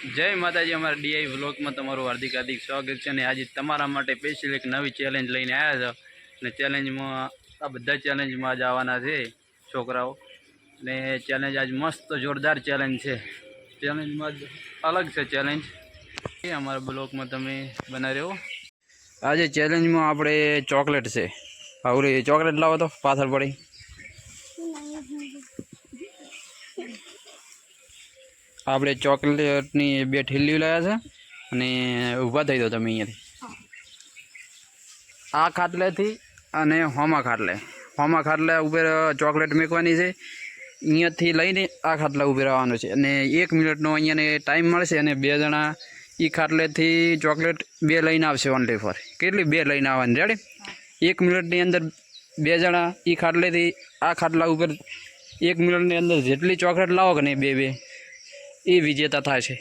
जय माताजी। अमरा DI vlog में तमारू हार्दिक हार्दिक स्वागत है। आज तमारा माटे स्पेशल एक नवी चेलेंज लईने आया छे। चेलेंज में आ बधा चेलेंज में आज आवाना छे छोकराओ ने। चेलेंज आज मस्त जोरदार चेलेंज है। चेलेंज में अलग से चेलेंज अमरा ब्लॉग में तमे बना रहो। आज चेलेंज में आपणे चॉकलेट से आवड़ी चॉकलेट लावो तो पाथर पड़ी। આપણે ચોકલેટની બે ઠેલીઓ લાવ્યા છે અને ઊભા થઈ દો તમે અહીંયાથી આ ખાટલેથી અને હોમા ખાટલા ઉપર ચોકલેટ મેકવાની છે। અહીંયાથી લઈને આ ખાટલા ઉપર આવવાનું છે અને 1 મિનિટનો અહીંયાને ટાઈમ મળશે અને બે જણા એ ખાટલેથી ચોકલેટ બે લઈને આવશે ઓનલી ફોર। કેટલી બે લઈને આવવાની રેડી? 1 મિનિટની અંદર બે જણા એ ખાટલેથી આ ખાટલા ઉપર 1 મિનિટની અંદર જેટલી ચોકલેટ લાવો કે નહીં બે એ વિજેતા થાય છે।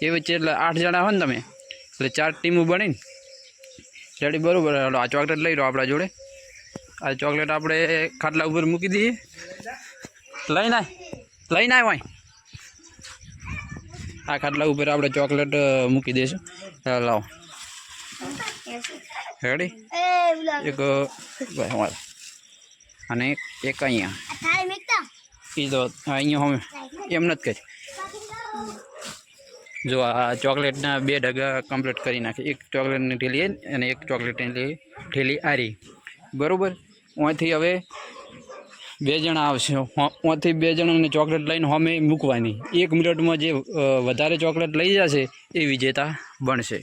એ વચ્ચે એટલે 8 જણા હોય ને તમે એટલે 4 ટીમો બનીને રેડી બરાબર। આ ચોકલેટ લઈ લો આપણા જોડે। આ ચોકલેટ આપણે ખાટલા ઉપર મૂકી દઈએ। લઈને આય હોય આ ખાટલા ઉપર આપણે ચોકલેટ મૂકી દઈશું। લાવો રેડી? એક ભાઈ અને એક અહીંયા એ તો અહીંયા અમે એમ નથી કરી। जो आ चॉकलेटना बे डगा कम्प्लीट करी नाखी। एक चॉकलेटनी ठेली अने एक चॉकलेटनी ठेली आ रही बराबर। वहीं हवे बे जणा आवशे। वहीं बे जणाने चॉकलेट लईने होमे मूकवानी। 1 मिनिट में जे वधारे चॉकलेट लई जशे ए विजेता बनशे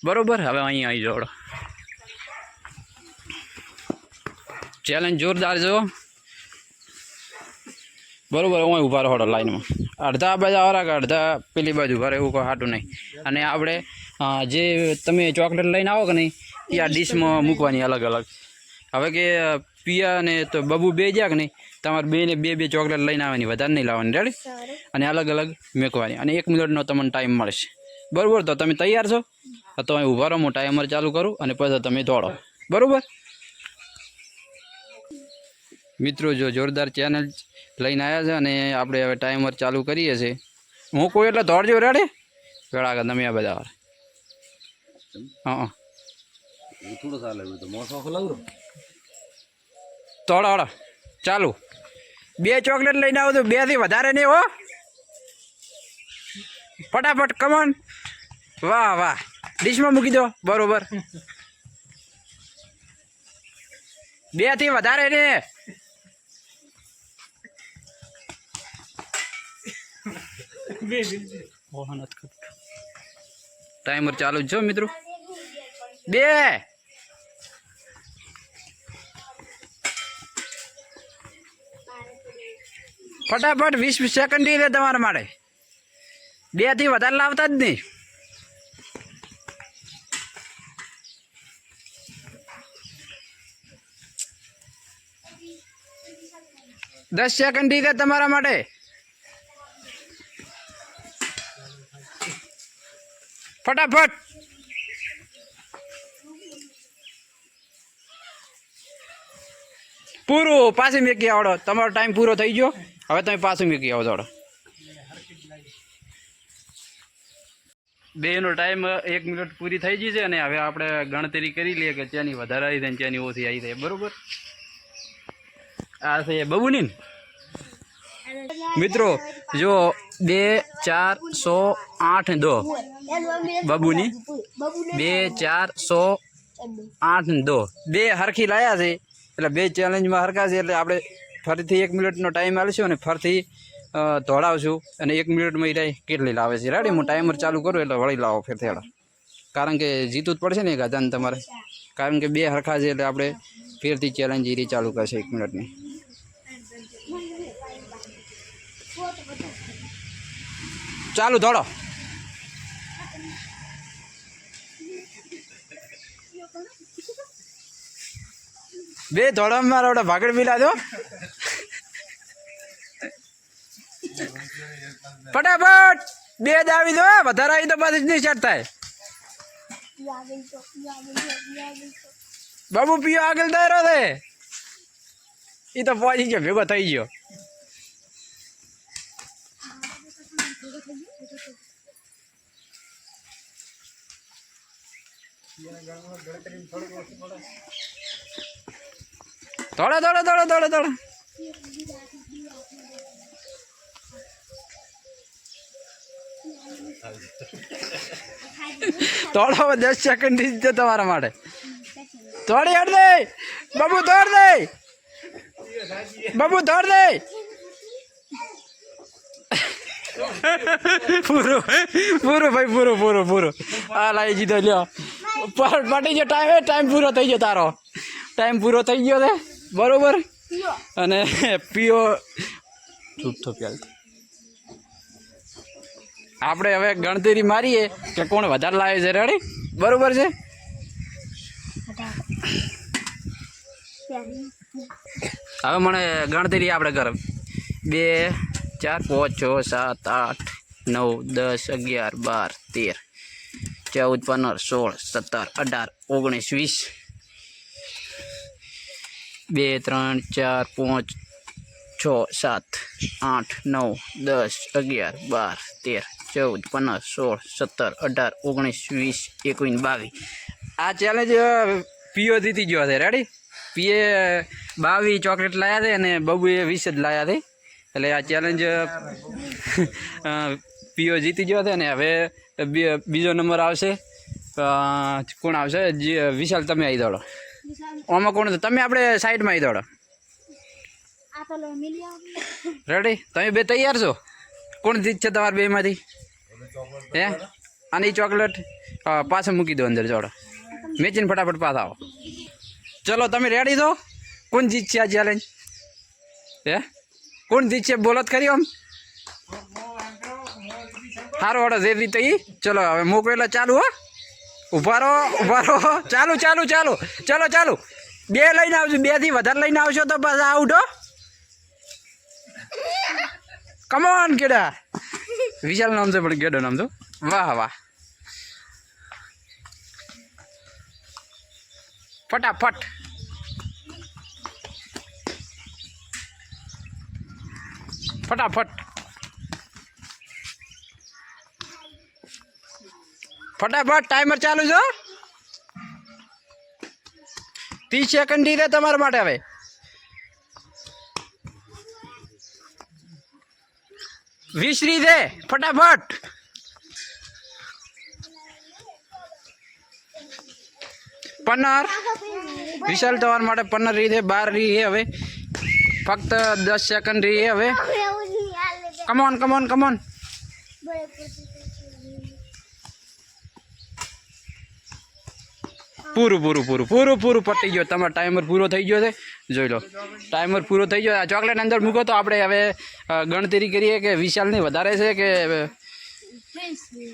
बराबर। हवे अहीं आई जोड़ चेलेंज जोरदार जो बराबर। वहीं ऊभा रहो लाइन में अर्धा बाजू आवा के अर्धा पेली बाजू उभा रहे कोई हाटू नहीं। अने आपणे जे तमे चॉकलेट लईने आवो कि नहीं ए आ डिश में मूकवानी अलग अलग। हवे के पिया ने तो बबू बे ज्या कि नहीं तमारे बे ने बे चॉकलेट लईने आववानी, वधारे नहीं लाववानी रेडी? अने अलग अलग मूकवानी अने 1 मिनिटनो तमने टाइम मळशे बराबर। तो तमे तैयार छो? तो अहीं ऊभा रहो, हूँ टाइमर चालू करूँ अने पछी तमे दौड़ो बराबर। मित्रों जो जोरदार चेलेंज लईने आया छे अने आपणे हवे टाइमर चालू करीए छे। हूँ कोई एटले दौड़जो रेडी? वेळा आगे तमे आ बधा हाँ थोड़ा सा लगे तो मोसो खलाव तोड़ा ओड़ा चालू। बे चॉकलेट लईने आवो तो बे थी वधारे नहीं हो। फटाफट कमन। वाह वाह डिश में मूकी दो बरोबर। बे थी वधारे नहीं। टाइमर चालू छो मित्रों। बे फटाफट 20 सेकंड ही तमारा माटे। बे थी वधारे लावता ज नहीं। 10 सेकंड ही तमारा माटे। फटाफट पूरू पाछी मेकी आवड़ो। तमारो टाइम पूरो थई गयो। हवे तमे पाछू मेकी आवो दौड़ो। बेनो टाइम 1 मिनिट पूरी थई गई छे अने हवे आपणे गणतरी करी लीए के चेनी वधारे आई छे चेनी ओછી आई छे बरोबर। आ छे बबूनी मित्रों जो 2 4 100 8 2 बबूनी 2 4 100 8 2 बे हरखी लाया छे એટલે બે ચેલેન્જ માં હરખા છે એટલે આપણે ફરીથી 1 મિનિટનો ટાઈમ આલશું અને ફરીથી દોડાવશું અને 1 મિનિટમાં ઈ કેટલી લાવે છે રેડી? હું ટાઈમર ચાલુ કરું એટલે વળી લાવો ફેરથી હેડો કારણ કે જીતવું જ પડશે ને ગાધાને તમારે કારણ કે બે હરખા છે એટલે આપણે ફેરથી ચેલેન્જ ઈ ચાલુ કરશે 1 મિનિટની। चालू दौड़ो। बे दौड़ा मारा भागड़ मिला दो फटाफट बे दावी दो वधारे आई तो पाछी नहीं स्टार्ट थाय। बाबू पियो आगल दायरो छे ई तो पहुंची गयो भेगो थई गयो। દોડો દોડો દોડો દોડો દોડો. દોડો, 10 સેકન્ડ છે તમારા માટે. દોડી હટ દે બાબુ, દોડ દે બાબુ, દોડ દે. પૂરું પૂરું ભાઈ, પૂરું પૂરું પૂરું. હા લાવી જીધો લ્યો, પટી ગયો ટાઈમ. ટાઈમ પૂરો થઈ ગયો તારો, ટાઈમ પૂરો થઈ ગયો છે બરોબર. અને પીઓ ચૂપ થો પ્યાલ. આપણે હવે ગણતરી મારીએ કે કોણ વધારે લાવે છે. રેડી? બરોબર છે. હવે મને ગણતરી આપણે કરો. 2 4 5 6 7 8 9 10 11 12 13 14 15 16 17 18 19 20 2 3 4 5 6 7 8 9 10 11 12 13 14 15 16 17 18 19 20 21 22. આ ચેલેન્જ પીઓ જીતી ગયો છે. રેડી? પીએ 22 ચોકલેટ લાવ્યા છે અને બબુએ 20 જ લાવ્યા છે. એટલે આ ચેલેન્જ પીઓ જીતી ગયો છે. ને હવે બીજો નંબર આવશે. કોણ આવશે? વિશાલ, તમે આવી દોડો. આમાં કોણ છે? તમે આપણે સાઈડમાં આવી દોડો. રેડી? તમે બે તૈયાર છો? કોણ જીતશે તમારા બેમાંથી? હે? આની ચોકલેટ પાછળ મૂકી દો અંદર. જોડો મેચીને ફટાફટ પાછા આવો. ચલો, તમે રેડી છો? કોણ જીતશે આ ચેલેન્જ? હે? કોણ જીતશે? બોલો જ ખરી. આમ સારો ઓર્ડર જે રીતે ઈ. ચલો હવે મૂકો એટલે ચાલુ. હો, ઉભા રહો ઉભા રહો. ચાલુ ચાલુ ચાલુ. ચલો ચાલુ. 2 લઈને આવજો. 2 થી વધારે લઈને આવશો તો પાછા આઉટ. હો, કમોન કેડા. વિશાલ નામ છે પણ કેડો નામ તો. વાહ વાહ. ફટાફટ ફટાફટ ફટાફટ. ટાઈમર ચાલુ છે. 30 સેકન્ડ થી છે તમારા માટે. હવે 20 રી છે. ફટાફટ. પન્નર. વિશાલ, તમારા માટે 15 રી છે. 12 રી છે. હવે ફક્ત 10 સેકન્ડ રી છે. હવે કમોન કમોન કમોન. પૂરું પૂરું પૂરું પૂરું પૂરું પટી ગયો. તમારો ટાઈમર પૂરો થઈ ગયો છે. જોઈ લો, ટાઈમર પૂરો થઈ ગયો. આ ચોકલેટ અંદર મૂકો તો આપણે હવે ગણતરી કરીએ કે વિશાલની વધારે છે કે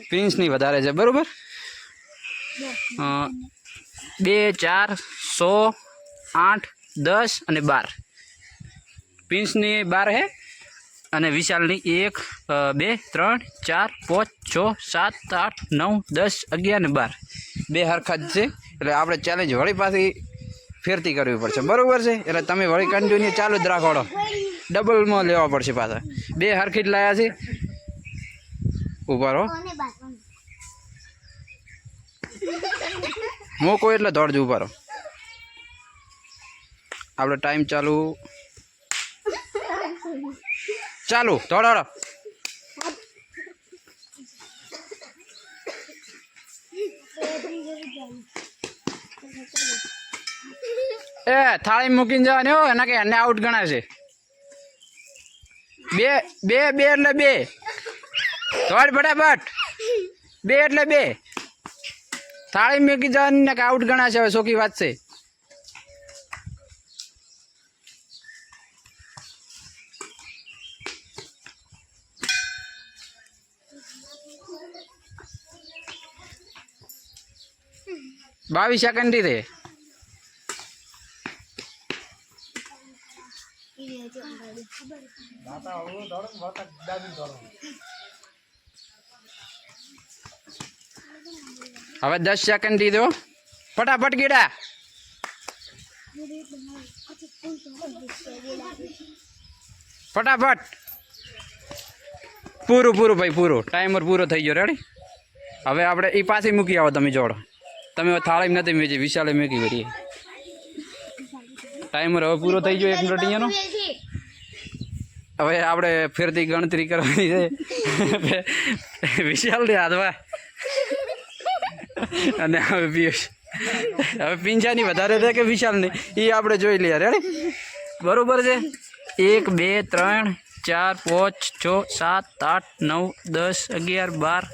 પ્રિન્સની વધારે છે. બરાબર? 2 4 100 8 10 અને 12. પ્રિન્સની 12 છે અને વિશાલની 1 2 3 4 5 6 7 8 9 10 11 અને 12. 2 હરખા જ છે. એટલે આપણે ચેલેન્જ વળી પાછી ફેરતી કરવી પડશે. બરાબર છે? એટલે તમે વળી કન્ટિન્યુ ચાલુ જ રાખો. ડબલમાં લેવા પડશે પાછા. 2 હરખી જ લાયા છે. ઉભા રહો. મોકો એટલે દોડજો. ઉભા રહો. આપણે ટાઈમ ચાલુ ચાલુ. દોડો. એ થાળી મૂકીને જવાની. હો, એના કે એને આઉટ ગણાશે. 2 2 એટલે 2. દોડ ફટાફટ. 2 એટલે 2. થાળી મૂકી જવાની ને કે આઉટ ગણાશે. હવે સોખી વાત છે. બાવીસ સેકન્ડ થી. હવે 10 સેકન્ડ થી દો. ફટાફટ કીડા. ફટાફટ. પૂરું પૂરું ભાઈ પૂરું. ટાઈમર પૂરો થઈ ગયો. રેડી? હવે આપણે એ પાછી મૂકી આવો તમે. જોડો તમે થાળી નથી મેજી, વિશાલે મેકી વળી. ટાઈમર હવે પૂરો થઈ ગયો 1 મિનિટ અહીંયાનો. હવે આપણે ફેરથી ગણતરી કરવાની છે. વિશાલને હાથમાં અને હવે પિયુષ. હવે પિંજાની વધારે છે કે વિશાલની એ આપણે જોઈ લઈએ. રેડી? બરોબર છે. 1 2 3 4 5 6 7 8 9 10 11 12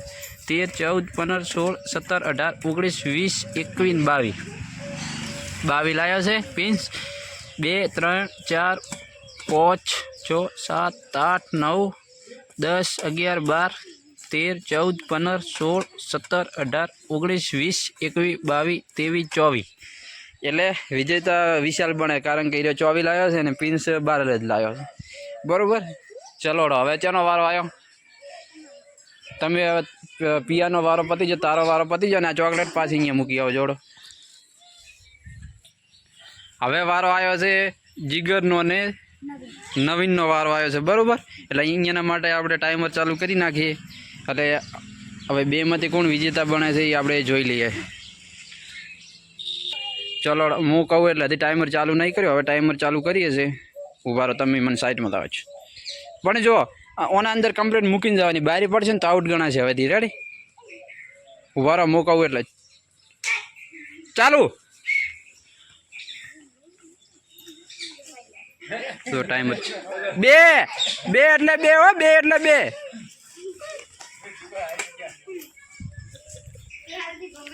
13 14 15 16 17 18 19 20 21 22 લાવ્યો છે પિન્સ. 2 3 4 5 6 7 8 9 10 11 12 13 14 15 16 17 18 19 20 21 22 23 24. એટલે વિજેતા વિશાલ બને, કારણ કે એ 24 લાવ્યો છે ને પિન્સ 12 જ લાવ્યો છે. બરાબર. ચલો હવે ચાનો વારો આવ્યો. તમે પિયાનો વારો પતી જાય, તારો વારો પતી જાય ને આ ચોકલેટ પાછી અહીંયા મૂકી આવો જોડો. હવે વારો આવ્યો છે જીગરનો ને નવીનનો વારો આવ્યો છે. બરાબર. એટલે અહીંયાના માટે આપણે ટાઈમર ચાલુ કરી નાખીએ. એટલે હવે બેમાંથી કોણ વિજેતા બને છે એ આપણે જોઈ લઈએ. ચલો હું કહું એટલે હજી ટાઈમર ચાલુ નહીં કર્યો. હવે ટાઈમર ચાલુ કરીએ છીએ. ઉભા રહો, તમે મને સાઈડમાં લાવો છો. પણ જો ઓના અંદર કમ્પ્લેટ મૂકીને જવાની, બારી પડશે ને તો આઉટ ગણાશે હવેથી. રેડી? ઉભા રહો, હું કહું એટલે ચાલુ. તો ટાઈમર 2 એટલે 2 હો, 2 એટલે 2.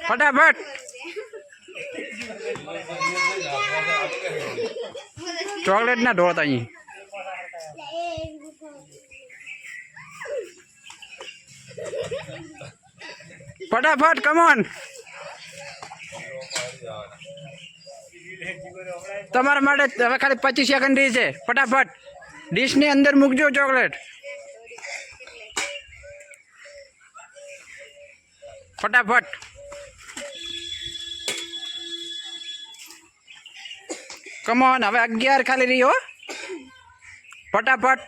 ફટાફટ. ચોકલેટ ના ઢોળતા અહીં. ફટાફટ, કમોન. તમારા માટે હવે ખાલી 25 સેકન્ડ રહી છે. ફટાફટ ડીશની અંદર મૂકજો ચોકલેટ. ફટાફટ. કમોન. હવે 11 ખાલી રહી હો. ફટાફટ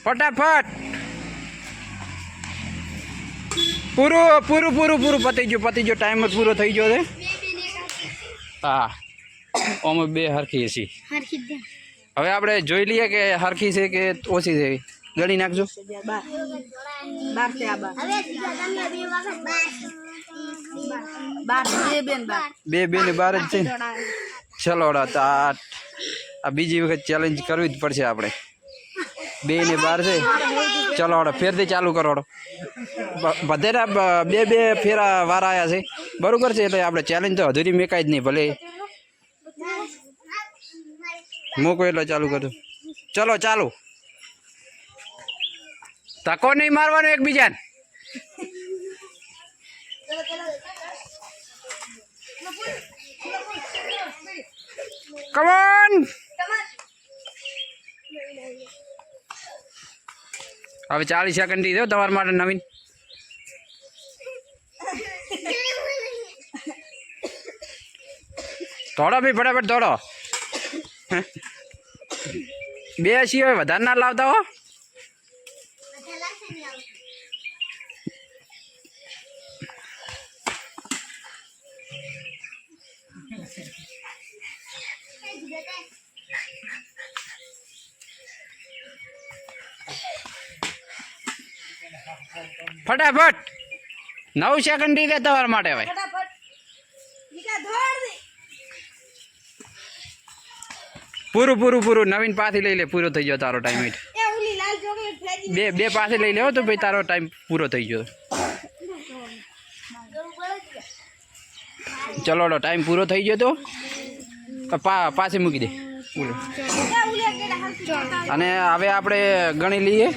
ફટાફટ. પૂરું પૂરું પૂરું પૂરું પતી ગયું. ટાઈમર પૂરો થઈ ગયો છે. હા, અમે 2 હરખી છીએ. હવે આપણે જોઈ લઈએ કે હરખી છે કે ઓછી છે. ગણી નાખજો. 2 2 ને 12 જ છે. ચલો તો આ બીજી વખત ચેલેન્જ કરવી જ પડશે આપણે. 2 ને 12 છે. ચલો ફેરથી ચાલુ કરો. બધેના 2 ફેરા વારા આવ્યા છે. બરાબર છે. એટલે આપણે ચેલેન્જ તો અધૂરી મેકાય જ નહીં. ભલે મૂકો એટલે ચાલુ કરજો. ચલો ચાલુ. ધક્કો નહીં મારવાનો એકબીજાને. કમોન. હવે 40 સેકન્ડ થી દો તમારા માટે નવીન. દોડો ભાઈ, ફટાફટ દોડો. 2 સિવાય વધારે ના લાવતા હો. ફટાફટ 9 સેકન્ડ થી દે તમારા માટે. હવે પૂરું નવીન પાછી લઈ લે. પૂરો થઈ ગયો તારો ટાઈમ. 2 પાછી લઈ લેવો તો ભાઈ તારો ટાઈમ પૂરો થઈ ગયો. ચલો ટાઈમ પૂરો થઈ ગયો તો પાછી મૂકી દે. અને હવે આપણે ગણી લઈએ.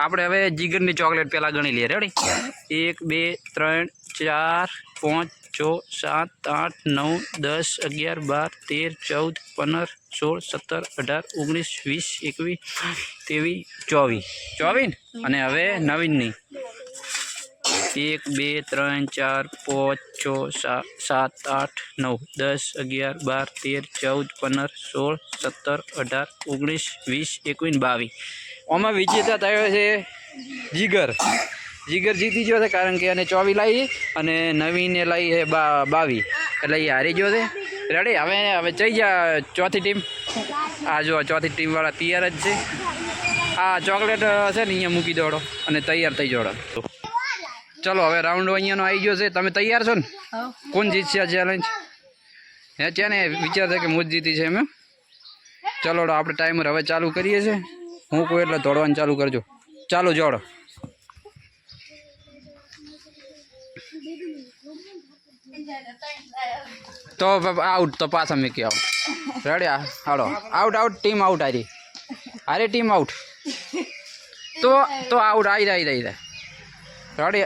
આપણે હવે જીગરની ચોકલેટ પહેલાં ગણી લઈએ. રેડી? 1 2 3 4 5 6 7 8 9 10 11 12 13 14 15 16 17 18 19 20 21 23 24. અને હવે નવીનની 1 2 3 4 5 6 7 8 9 10 11 12 13 14 15 16 17 18 19 20 21 22. આમાં વિજેતા થયો છે જીગર. જીગર જીતી ગયો છે કારણ કે એને 24 લાવી અને નવીને લાવી છે 22, એટલે એ હારી ગયો છે. રેડી, હવે જઈ જા ચોથી ટીમ. આ જો ચોથી ટીમવાળા તૈયાર જ છે. આ ચોકલેટ છે ને અહીંયા મૂકી દોડો અને તૈયાર થઈ જોડો. ચલો હવે રાઉન્ડ અહીંયાનો આવી ગયો છે. તમે તૈયાર છો ને? કોણ જીતશે આ ચેલેન્જ? હે છે ને વિચાર છે કે હું જ જીતી છે એમ? ચલો આપણે ટાઈમર હવે ચાલુ કરીએ છીએ. હું કોઈ એટલે દોડવાનું ચાલુ કરજો. ચાલો જોડો. તો આઉટ તો પાછા મૂકી આવો. રેડી, હાલો આઉટ ટીમ આઉટ હારી ટીમ આઉટ. તો આઉટ આવી જાય. રેડી,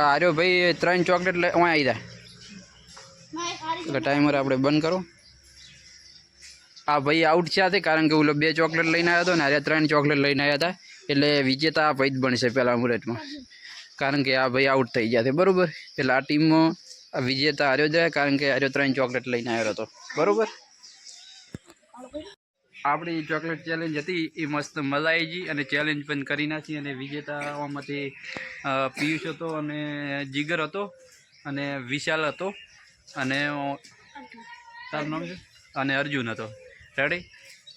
હાર્યો ભાઈ 3 ચોકલેટ લઈ આવી જાય. એટલે ટાઈમર આપણે બંધ કરો. આ ભાઈ આઉટ થયા છે કારણ કે ઓલો 2 ચોકલેટ લઈને આવ્યો હતો ને હારે 3 ચોકલેટ લઈને આવ્યા હતા. એટલે વિજેતા આ ભાઈ જ બનશે પહેલા મુહૂર્તમાં, કારણ કે આ ભાઈ આઉટ થઈ ગયા છે. બરાબર, એટલે આ ટીમમાં વિજેતા હાર્યો જાય કારણ કે હાર્યો 3 ચોકલેટ લઈને આવ્યો હતો. બરાબર, આપણી ચોકલેટ ચેલેન્જ હતી એ મસ્ત મજા આવી ગઈ અને ચેલેન્જ પણ કરી નાખી. અને વિજેતામાંથી પિયુષ હતો અને જીગર હતો અને વિશાલ હતો અને તારું નામ છે અને અર્જુન હતો. રેડી,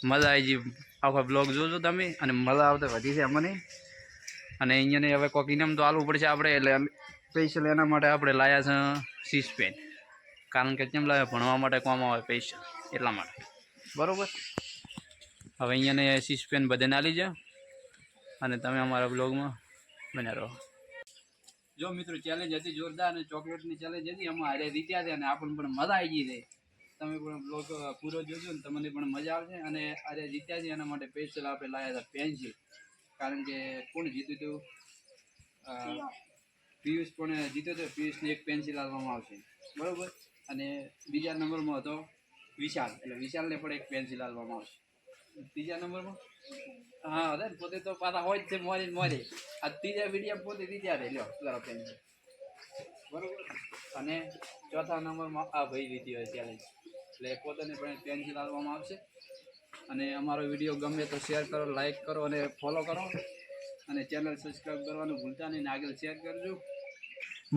મજા આવી ગઈ. આખો બ્લોગ જોજો તમે અને મજા આવતા વધી છે અમને. અને અહીંયાને હવે કોઈક ઇનામ તો આલવું પડશે આપણે, એટલે સ્પેશિયલ એના માટે આપણે લાવ્યા છે સીસ પેન, કારણ કે કેમ લાવ્યા ભણવા માટે કામ આવે પૈસા એટલા માટે. બરાબર, હવે અહીંયાને સીસ પેન બધાને આલી જાય અને તમે અમારા બ્લોગમાં બન્યા રહો. જો મિત્રો ચેલેન્જ હતી જોરદાર અને ચોકલેટની ચેલેન્જ હતી. એમાં હારે જીત્યા છે અને આપણને પણ મજા આવી ગઈ છે. તમે પણ બ્લોગ પૂરો જોજો ને તમને પણ મજા આવશે. અને હારે જીત્યા છે એના માટે સ્પેશિયલ આપણે લાવ્યા હતા પેન્સિલ, કારણ કે કોણ જીત્યું હતું? પિયુષ પણ જીત્યો હતો. પિયુષને એક પેન્સિલ આપવામાં આવશે. બરાબર, અને બીજા નંબરમાં હતો વિશાલ, એટલે વિશાલને પણ એક પેન્સિલ આપવામાં આવશે. ત્રીજા નંબરમાં હા અરે પોતે તો પાછા હોય જ છે મોરી. આ ત્રીજા વિડીયો પોતે વિચારે લ્યો કરો પેન્સિલ. બરાબર, અને ચોથા નંબરમાં આ ભાઈ જીતી હોય ચેલેન્જ, એટલે પોતાને પણ પેન્સિલ આપવામાં આવશે. અને અમારો વિડીયો ગમે તો શેર કરો, લાઈક કરો અને ફોલો કરો અને ચેનલ સબસ્ક્રાઈબ કરવાનું ભૂલતા નહીં. આગળ શેર કરજો.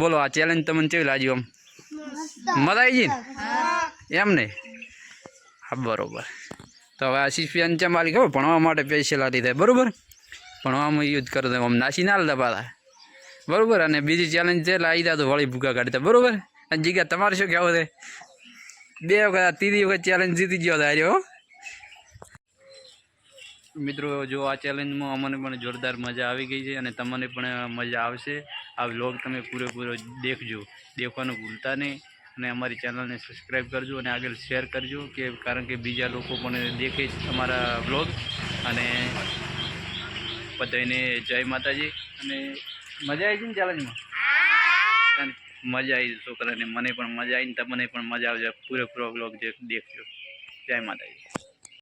બોલો, આ ચેલેન્જ તમને કેવી લાગી? આમ મજા આવી ગઈ એમ ને? હા, બરોબર. તો હવે આ શિફિયાન ચમાલી ખબર ભણવા માટે સ્પેશિયલ આવી થાય. બરાબર, ભણવામાં યુઝ કરો તો આમ નાસી ના લેતા પાછા. બરાબર, અને બીજી ચેલેન્જ છે એટલે આવી તો વળી ભૂકા કાઢતા. બરાબર, અને જગ્યા તમારે શું કહેવું છે? 2 વખત, ત્રીજી વખત ચેલેન્જ જીતી ગયો હાર્યો. મિત્રો જો આ ચેલેન્જમાં અમને પણ જોરદાર મજા આવી ગઈ છે અને તમને પણ મજા આવશે. આ વ્લોગ તમે પૂરેપૂરો દેખવાનું ભૂલતા નહીં. અને અમારી ચેનલને સબસ્ક્રાઈબ કરજો અને આગળ શેર કરજો, કે કારણ કે બીજા લોકો પણ દેખે અમારા વ્લોગ. અને બધાને જય માતાજી. અને મજા આવી છે ને ચેલેન્જમાં? મજા આવી છોકરાને, મને પણ મજા આવીને તમને પણ મજા આવશે. પૂરેપૂરો વ્લોગ દેખજો. જય માતાજી.